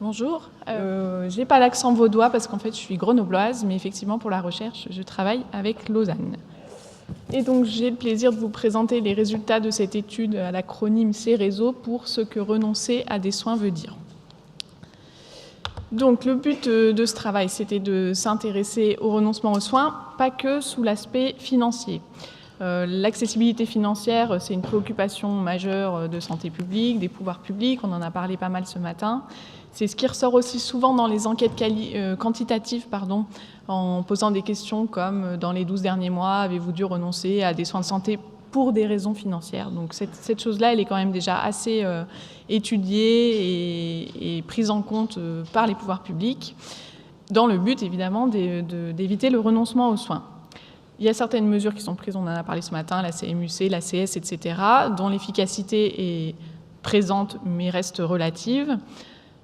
Bonjour, je n'ai pas l'accent vaudois parce qu'en fait je suis grenobloise, mais effectivement pour la recherche je travaille avec Lausanne. Et donc j'ai le plaisir de vous présenter les résultats de cette étude à l'acronyme C-Réseau pour ce que renoncer à des soins veut dire. Donc le but de ce travail, c'était de s'intéresser au renoncement aux soins, pas que sous l'aspect financier. L'accessibilité financière, c'est une préoccupation majeure de santé publique, des pouvoirs publics, on en a parlé pas mal ce matin. C'est ce qui ressort aussi souvent dans les enquêtes quantitatives, en posant des questions comme « Dans les 12 derniers mois, avez-vous dû renoncer à des soins de santé pour des raisons financières ?» Donc cette chose-là, elle est quand même déjà assez étudiée et prise en compte par les pouvoirs publics, dans le but évidemment d'éviter le renoncement aux soins. Il y a certaines mesures qui sont prises, on en a parlé ce matin, la CMUC, la CS, etc., dont l'efficacité est présente mais reste relative.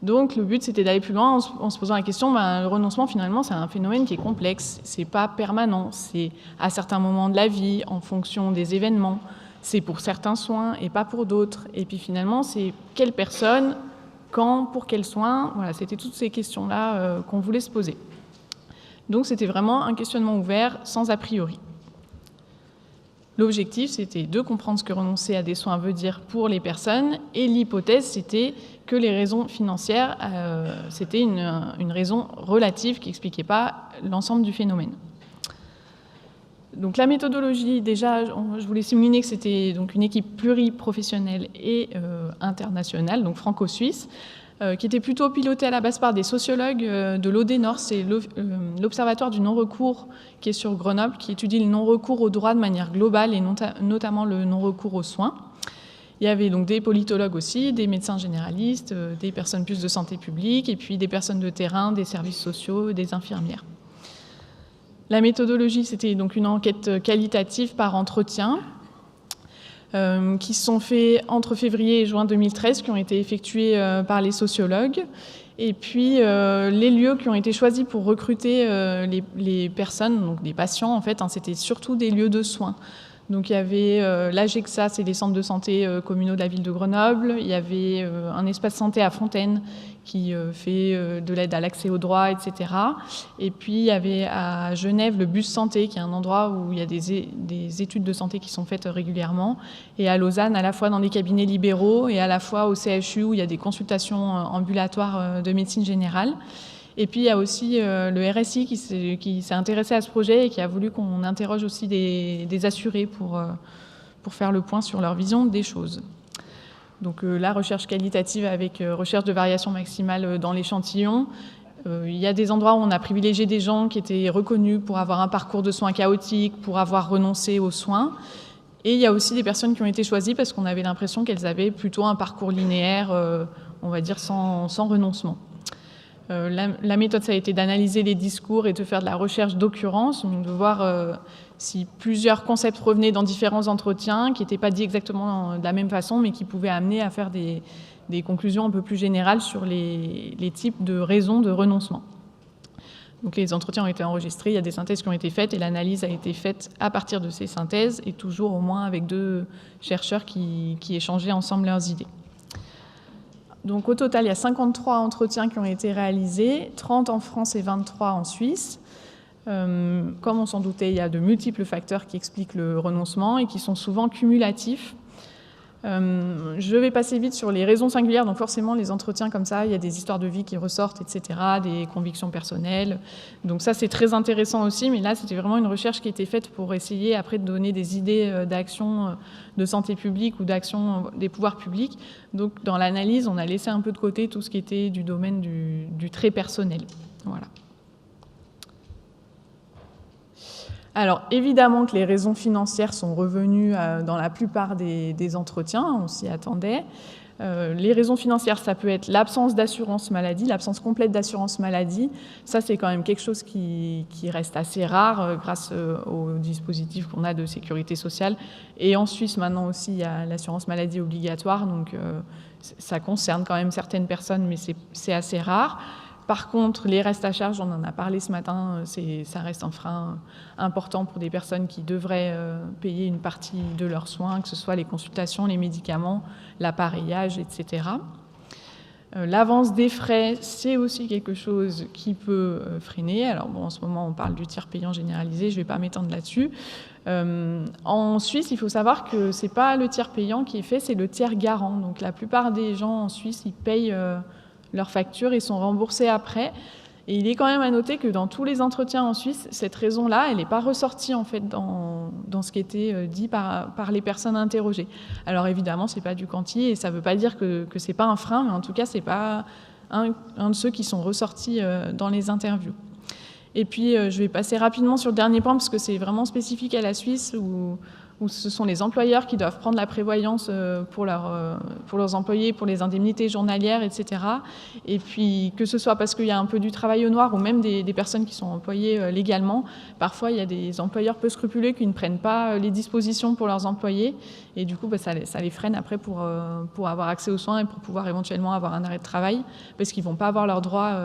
Donc le but, c'était d'aller plus loin en se posant la question, le renoncement, finalement, c'est un phénomène qui est complexe. C'est pas permanent, c'est à certains moments de la vie, en fonction des événements. C'est pour certains soins et pas pour d'autres. Et puis finalement, c'est quelle personne, quand, pour quels soins. Voilà, c'était toutes ces questions-là qu'on voulait se poser. Donc c'était vraiment un questionnement ouvert, sans a priori. L'objectif, c'était de comprendre ce que renoncer à des soins veut dire pour les personnes, et l'hypothèse, c'était que les raisons financières, c'était une raison relative qui n'expliquait pas l'ensemble du phénomène. Donc la méthodologie, déjà, je voulais souligner que c'était donc une équipe pluriprofessionnelle et internationale, donc franco-suisse, qui était plutôt pilotée à la base par des sociologues de l'ODENOR, c'est l'Observatoire du non-recours qui est sur Grenoble, qui étudie le non-recours aux droits de manière globale et notamment le non-recours aux soins. Il y avait donc des politologues aussi, des médecins généralistes, des personnes plus de santé publique, et puis des personnes de terrain, des services sociaux, des infirmières. La méthodologie, c'était donc une enquête qualitative par entretien, qui se sont faits entre février et juin 2013, qui ont été effectués par les sociologues. Et puis les lieux qui ont été choisis pour recruter les personnes, donc des patients en fait, c'était surtout des lieux de soins. Donc il y avait l'AGEXA, c'est les centres de santé communaux de la ville de Grenoble. Il y avait un espace santé à Fontaine qui fait de l'aide à l'accès aux droits, etc. Et puis il y avait à Genève le bus santé, qui est un endroit où il y a des études de santé qui sont faites régulièrement. Et à Lausanne, à la fois dans des cabinets libéraux et à la fois au CHU où il y a des consultations ambulatoires de médecine générale. Et puis il y a aussi le RSI qui s'est intéressé à ce projet et qui a voulu qu'on interroge aussi des assurés pour faire le point sur leur vision des choses. Donc la recherche qualitative avec recherche de variation maximale dans l'échantillon. Il y a des endroits où on a privilégié des gens qui étaient reconnus pour avoir un parcours de soins chaotique, pour avoir renoncé aux soins. Et il y a aussi des personnes qui ont été choisies parce qu'on avait l'impression qu'elles avaient plutôt un parcours linéaire, on va dire sans renoncement. La méthode, ça a été d'analyser les discours et de faire de la recherche d'occurrence, donc de voir si plusieurs concepts revenaient dans différents entretiens, qui n'étaient pas dits exactement de la même façon, mais qui pouvaient amener à faire des conclusions un peu plus générales sur les types de raisons de renoncement. Donc les entretiens ont été enregistrés, il y a des synthèses qui ont été faites, et l'analyse a été faite à partir de ces synthèses, et toujours au moins avec 2 chercheurs qui échangeaient ensemble leurs idées. Donc au total, il y a 53 entretiens qui ont été réalisés, 30 en France et 23 en Suisse. Comme on s'en doutait, il y a de multiples facteurs qui expliquent le renoncement et qui sont souvent cumulatifs. Je vais passer vite sur les raisons singulières, donc forcément les entretiens comme ça, il y a des histoires de vie qui ressortent, etc., des convictions personnelles. Donc ça c'est très intéressant aussi, mais là c'était vraiment une recherche qui a été faite pour essayer après de donner des idées d'action de santé publique ou d'action des pouvoirs publics. Donc dans l'analyse, on a laissé un peu de côté tout ce qui était du domaine du très personnel. Voilà. Alors, évidemment que les raisons financières sont revenues dans la plupart des entretiens, on s'y attendait. Les raisons financières, ça peut être l'absence d'assurance maladie, l'absence complète d'assurance maladie. Ça, c'est quand même quelque chose qui reste assez rare grâce au dispositif qu'on a de sécurité sociale. Et en Suisse, maintenant aussi, il y a l'assurance maladie obligatoire, donc ça concerne quand même certaines personnes, mais c'est assez rare. Par contre, les restes à charge, on en a parlé ce matin, ça reste un frein important pour des personnes qui devraient payer une partie de leurs soins, que ce soit les consultations, les médicaments, l'appareillage, etc. L'avance des frais, c'est aussi quelque chose qui peut freiner. Alors bon, en ce moment, on parle du tiers payant généralisé, je ne vais pas m'étendre là-dessus. En Suisse, il faut savoir que ce n'est pas le tiers payant qui est fait, c'est le tiers garant. Donc la plupart des gens en Suisse, ils payent leurs factures et sont remboursés après. Et il est quand même à noter que dans tous les entretiens en Suisse, cette raison-là, elle n'est pas ressortie en fait dans ce qui était dit par les personnes interrogées. Alors évidemment, ce n'est pas du quanti et ça ne veut pas dire que ce n'est pas un frein, mais en tout cas, ce n'est pas un de ceux qui sont ressortis dans les interviews. Et puis, je vais passer rapidement sur le dernier point parce que c'est vraiment spécifique à la Suisse où ce sont les employeurs qui doivent prendre la prévoyance pour leurs employés, pour les indemnités journalières, etc. Et puis, que ce soit parce qu'il y a un peu du travail au noir ou même des personnes qui sont employées légalement, parfois il y a des employeurs peu scrupuleux qui ne prennent pas les dispositions pour leurs employés et du coup, ça les freine après pour avoir accès aux soins et pour pouvoir éventuellement avoir un arrêt de travail parce qu'ils ne vont pas avoir leurs droits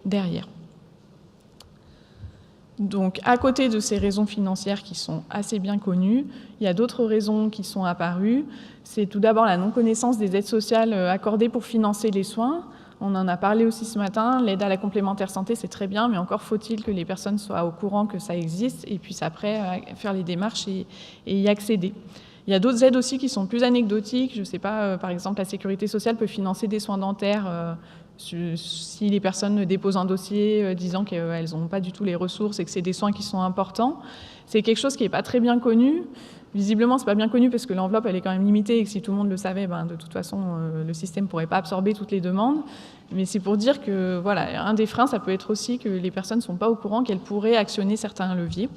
derrière. Donc, à côté de ces raisons financières qui sont assez bien connues, il y a d'autres raisons qui sont apparues. C'est tout d'abord la non-connaissance des aides sociales accordées pour financer les soins. On en a parlé aussi ce matin. L'aide à la complémentaire santé, c'est très bien, mais encore faut-il que les personnes soient au courant que ça existe et puissent après faire les démarches et y accéder. Il y a d'autres aides aussi qui sont plus anecdotiques. Je ne sais pas, par exemple, la sécurité sociale peut financer des soins dentaires si les personnes déposent un dossier disant qu'elles n'ont pas du tout les ressources et que c'est des soins qui sont importants. C'est quelque chose qui n'est pas très bien connu. Visiblement, ce n'est pas bien connu parce que l'enveloppe elle est quand même limitée et que si tout le monde le savait, de toute façon, le système ne pourrait pas absorber toutes les demandes. Mais c'est pour dire que voilà, un des freins, ça peut être aussi que les personnes ne sont pas au courant qu'elles pourraient actionner certains leviers.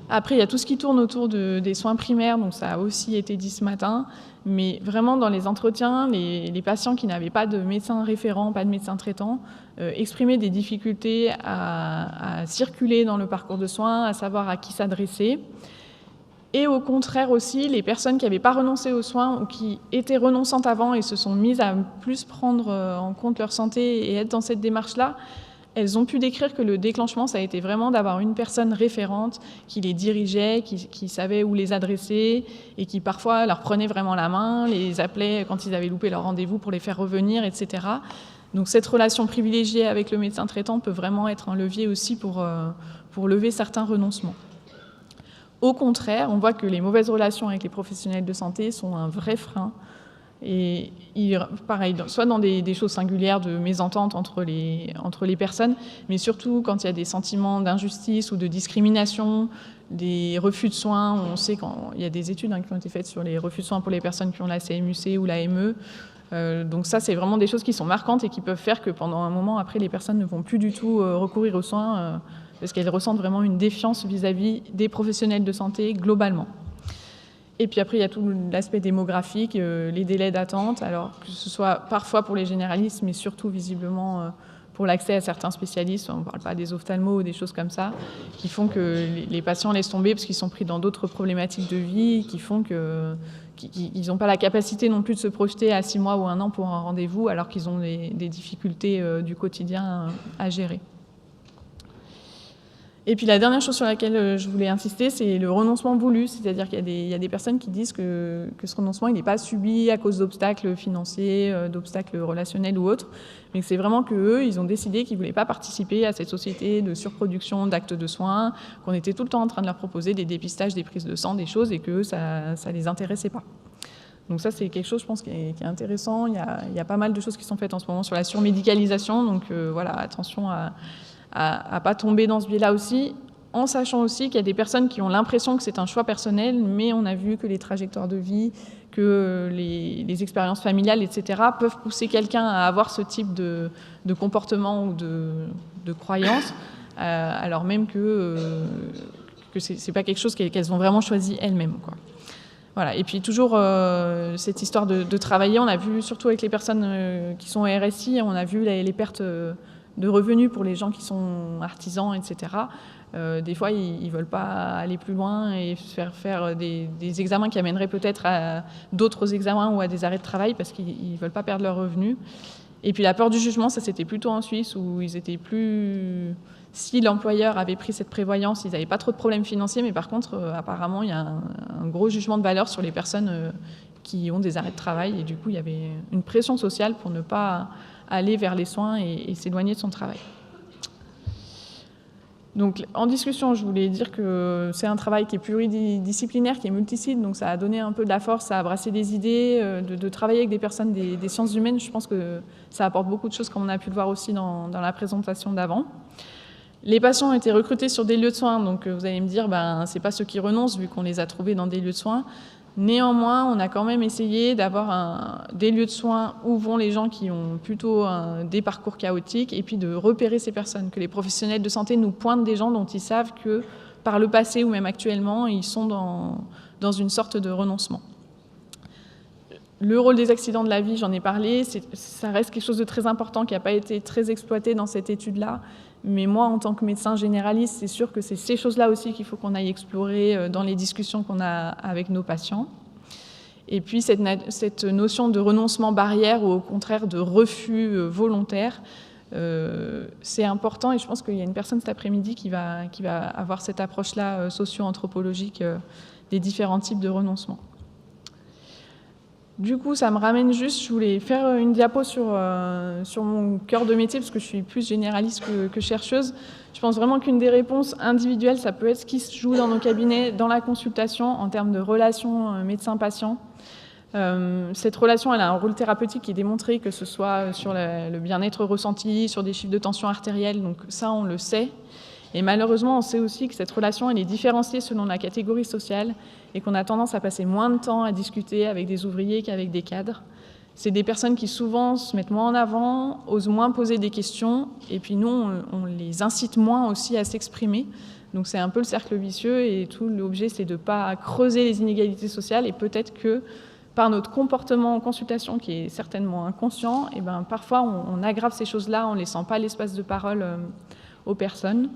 Après, il y a tout ce qui tourne autour des soins primaires, donc ça a aussi été dit ce matin. Mais vraiment, dans les entretiens, les patients qui n'avaient pas de médecin référent, pas de médecin traitant, exprimaient des difficultés à circuler dans le parcours de soins, à savoir à qui s'adresser. Et au contraire aussi, les personnes qui n'avaient pas renoncé aux soins ou qui étaient renonçantes avant et se sont mises à plus prendre en compte leur santé et être dans cette démarche-là, elles ont pu décrire que le déclenchement, ça a été vraiment d'avoir une personne référente qui les dirigeait, qui savait où les adresser et qui parfois leur prenait vraiment la main, les appelait quand ils avaient loupé leur rendez-vous pour les faire revenir, etc. Donc cette relation privilégiée avec le médecin traitant peut vraiment être un levier aussi pour lever certains renoncements. Au contraire, on voit que les mauvaises relations avec les professionnels de santé sont un vrai frein. Et pareil, soit dans des choses singulières de mésentente entre les personnes, mais surtout quand il y a des sentiments d'injustice ou de discrimination, des refus de soins. On sait qu'il y a des études qui ont été faites sur les refus de soins pour les personnes qui ont la CMUC ou la ME. Donc ça, c'est vraiment des choses qui sont marquantes et qui peuvent faire que pendant un moment, après, les personnes ne vont plus du tout recourir aux soins parce qu'elles ressentent vraiment une défiance vis-à-vis des professionnels de santé globalement. Et puis après, il y a tout l'aspect démographique, les délais d'attente, alors que ce soit parfois pour les généralistes, mais surtout visiblement pour l'accès à certains spécialistes, on ne parle pas des ophtalmos ou des choses comme ça, qui font que les patients laissent tomber parce qu'ils sont pris dans d'autres problématiques de vie, qui font qu'ils n'ont pas la capacité non plus de se projeter à 6 mois ou 1 an pour un rendez-vous, alors qu'ils ont des difficultés du quotidien à gérer. Et puis la dernière chose sur laquelle je voulais insister, c'est le renoncement voulu, c'est-à-dire qu'il y a des personnes qui disent que ce renoncement il n'est pas subi à cause d'obstacles financiers, d'obstacles relationnels ou autres, mais que c'est vraiment qu'eux, ils ont décidé qu'ils ne voulaient pas participer à cette société de surproduction d'actes de soins, qu'on était tout le temps en train de leur proposer des dépistages, des prises de sang, des choses, et qu'eux, ça ne les intéressait pas. Donc ça, c'est quelque chose, je pense, qui est intéressant. Il y a pas mal de choses qui sont faites en ce moment sur la surmédicalisation, donc voilà, attention à pas tomber dans ce biais-là aussi, en sachant aussi qu'il y a des personnes qui ont l'impression que c'est un choix personnel, mais on a vu que les trajectoires de vie, que les expériences familiales, etc., peuvent pousser quelqu'un à avoir ce type de comportement ou de croyance, alors même que c'est pas quelque chose qu'elles ont vraiment choisi elles-mêmes, quoi. Voilà. Et puis toujours cette histoire de travailler, on a vu surtout avec les personnes qui sont au RSI, on a vu les pertes de revenus pour les gens qui sont artisans, etc. Des fois, ils ne veulent pas aller plus loin et faire des examens qui amèneraient peut-être à d'autres examens ou à des arrêts de travail parce qu'ils ne veulent pas perdre leurs revenus. Et puis la peur du jugement, ça c'était plutôt en Suisse où ils étaient plus... Si l'employeur avait pris cette prévoyance, ils n'avaient pas trop de problèmes financiers, mais par contre, apparemment, il y a un gros jugement de valeur sur les personnes qui ont des arrêts de travail. Et du coup, il y avait une pression sociale pour ne pas aller vers les soins et s'éloigner de son travail. Donc, en discussion, je voulais dire que c'est un travail qui est pluridisciplinaire, qui est multisite, donc ça a donné un peu de la force, ça a brassé des idées, de travailler avec des personnes des sciences humaines. Je pense que ça apporte beaucoup de choses, comme on a pu le voir aussi dans la présentation d'avant. Les patients ont été recrutés sur des lieux de soins, donc vous allez me dire, c'est pas ceux qui renoncent, vu qu'on les a trouvés dans des lieux de soins. Néanmoins, on a quand même essayé d'avoir des lieux de soins où vont les gens qui ont plutôt des parcours chaotiques et puis de repérer ces personnes, que les professionnels de santé nous pointent des gens dont ils savent que par le passé ou même actuellement, ils sont dans une sorte de renoncement. Le rôle des accidents de la vie, j'en ai parlé, ça reste quelque chose de très important qui n'a pas été très exploité dans cette étude-là. Mais moi, en tant que médecin généraliste, c'est sûr que c'est ces choses-là aussi qu'il faut qu'on aille explorer dans les discussions qu'on a avec nos patients. Et puis, cette notion de renoncement barrière ou au contraire de refus volontaire, c'est important. Et je pense qu'il y a une personne cet après-midi qui va avoir cette approche-là socio-anthropologique des différents types de renoncement. Du coup, ça me ramène juste, je voulais faire une diapo sur mon cœur de métier, parce que je suis plus généraliste que chercheuse. Je pense vraiment qu'une des réponses individuelles, ça peut être ce qui se joue dans nos cabinets, dans la consultation, en termes de relation médecin-patient. Cette relation, elle a un rôle thérapeutique qui est démontré, que ce soit sur le bien-être ressenti, sur des chiffres de tension artérielle, donc ça, on le sait. Et malheureusement, on sait aussi que cette relation, elle est différenciée selon la catégorie sociale et qu'on a tendance à passer moins de temps à discuter avec des ouvriers qu'avec des cadres. C'est des personnes qui souvent se mettent moins en avant, osent moins poser des questions, et puis nous, on les incite moins aussi à s'exprimer. Donc c'est un peu le cercle vicieux, et tout l'objet, c'est de ne pas creuser les inégalités sociales, et peut-être que par notre comportement en consultation, qui est certainement inconscient, et parfois on aggrave ces choses-là en ne laissant pas l'espace de parole aux personnes.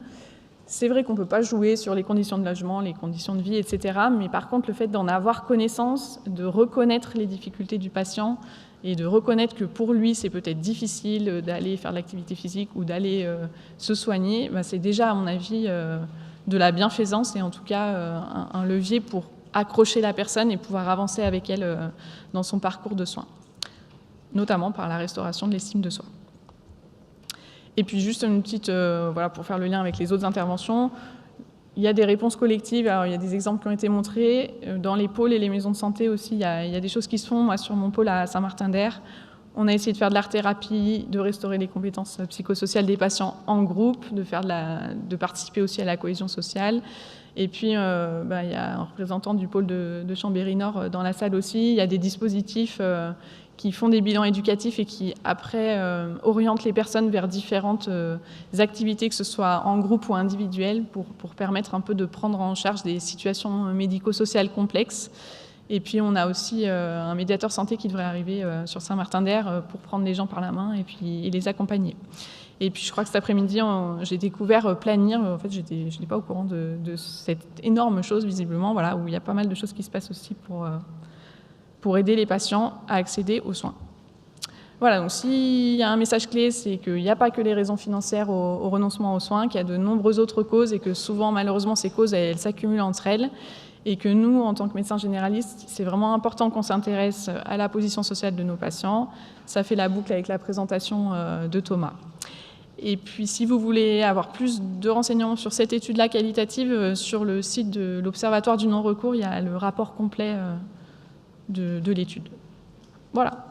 C'est vrai qu'on ne peut pas jouer sur les conditions de logement, les conditions de vie, etc. Mais par contre, le fait d'en avoir connaissance, de reconnaître les difficultés du patient et de reconnaître que pour lui, c'est peut-être difficile d'aller faire de l'activité physique ou d'aller se soigner, c'est déjà, à mon avis, de la bienfaisance et en tout cas un levier pour accrocher la personne et pouvoir avancer avec elle dans son parcours de soins, notamment par la restauration de l'estime de soi. Et puis juste une petite, pour faire le lien avec les autres interventions, il y a des réponses collectives, alors il y a des exemples qui ont été montrés, dans les pôles et les maisons de santé aussi, il y a des choses qui se font. Moi, sur mon pôle à Saint-Martin-d'Air, on a essayé de faire de l'art-thérapie, de restaurer les compétences psychosociales des patients en groupe, de participer aussi à la cohésion sociale. Et puis, il y a un représentant du pôle de Chambéry-Nord dans la salle aussi. Il y a des dispositifs qui font des bilans éducatifs et qui, après, orientent les personnes vers différentes activités, que ce soit en groupe ou individuelles, pour permettre un peu de prendre en charge des situations médico-sociales complexes. Et puis, on a aussi un médiateur santé qui devrait arriver sur Saint-Martin-d'Air pour prendre les gens par la main et les accompagner. Et puis, je crois que cet après-midi, j'ai découvert Planir. En fait, je n'étais pas au courant de cette énorme chose, visiblement, où il y a pas mal de choses qui se passent aussi pour aider les patients à accéder aux soins. Voilà, donc s'il y a un message clé, c'est qu'il n'y a pas que les raisons financières au renoncement aux soins, qu'il y a de nombreuses autres causes et que souvent, malheureusement, ces causes, elles s'accumulent entre elles. Et que nous, en tant que médecins généralistes, c'est vraiment important qu'on s'intéresse à la position sociale de nos patients. Ça fait la boucle avec la présentation de Thomas. Et puis, si vous voulez avoir plus de renseignements sur cette étude-là qualitative, sur le site de l'Observatoire du non-recours, il y a le rapport complet de l'étude. Voilà.